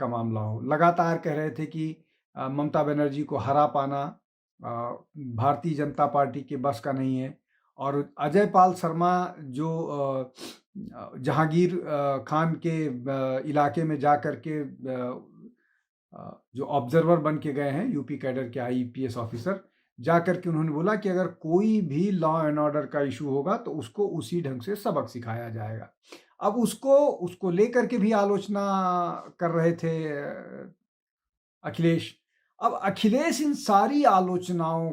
का मामला हो। लगातार कह रहे थे कि ममता बनर्जी को हरा पाना भारतीय जनता पार्टी के बस का नहीं है। और अजय पाल शर्मा जो जहांगीर खान के इलाके में जा कर के जो ऑब्जर्वर बन के गए हैं, यूपी कैडर के आईपीएस ऑफिसर, जा कर के उन्होंने बोला कि अगर कोई भी लॉ एंड ऑर्डर का इशू होगा तो उसको उसी ढंग से सबक सिखाया जाएगा। अब उसको लेकर के भी आलोचना कर रहे थे अखिलेश। अब अखिलेश इन सारी आलोचनाओं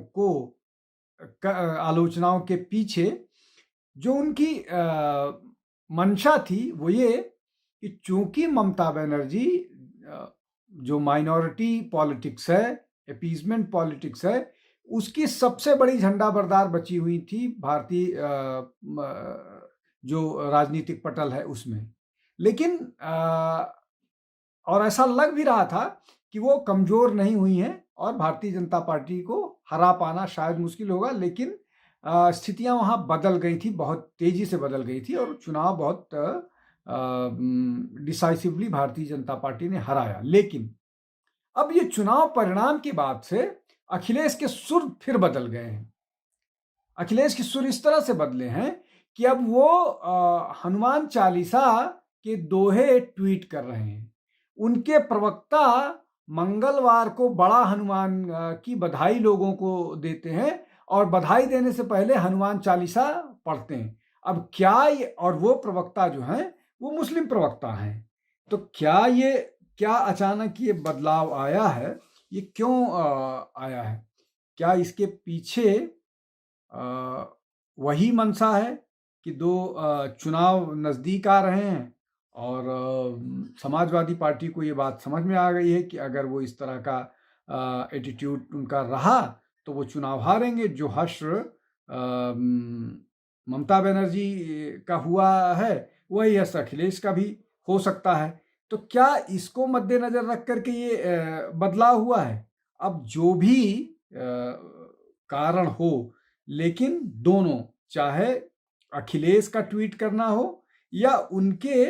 के पीछे जो उनकी मंशा थी वो ये कि चूंकि ममता बनर्जी जो माइनॉरिटी पॉलिटिक्स है, अपीजमेंट पॉलिटिक्स है, उसकी सबसे बड़ी झंडा बरदार बची हुई थी भारतीय जो राजनीतिक पटल है उसमें। लेकिन और ऐसा लग भी रहा था कि वो कमजोर नहीं हुई हैं और भारतीय जनता पार्टी को हरा पाना शायद मुश्किल होगा। लेकिन स्थितियां वहां बदल गई थी, बहुत तेजी से बदल गई थी और चुनाव बहुत डिसाइसिवली भारतीय जनता पार्टी ने हराया। लेकिन अब ये चुनाव परिणाम के बाद से अखिलेश के सुर फिर बदल गए हैं। अखिलेश के सुर इस तरह से बदले हैं कि अब वो हनुमान चालीसा के दोहे ट्वीट कर रहे हैं। उनके प्रवक्ता मंगलवार को बड़ा हनुमान की बधाई लोगों को देते हैं और बधाई देने से पहले हनुमान चालीसा पढ़ते हैं। अब और वो प्रवक्ता जो हैं वो मुस्लिम प्रवक्ता हैं। तो क्या अचानक ये बदलाव आया है? ये क्यों आया है? क्या इसके पीछे वही मंशा है कि चुनाव नज़दीक आ रहे हैं और समाजवादी पार्टी को ये बात समझ में आ गई है कि अगर वो इस तरह का एटीट्यूड उनका रहा तो वो चुनाव हारेंगे। जो हश्र ममता बनर्जी का हुआ है वही यश अखिलेश का भी हो सकता है। तो क्या इसको मद्देनजर रख करके ये बदलाव हुआ है? अब जो भी कारण हो, लेकिन दोनों, चाहे अखिलेश का ट्वीट करना हो या उनके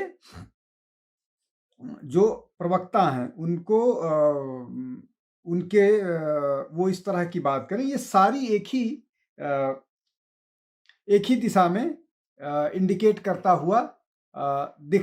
जो प्रवक्ता हैं उनको वो इस तरह की बात करें, ये सारी एक ही दिशा में इंडिकेट करता हुआ दिख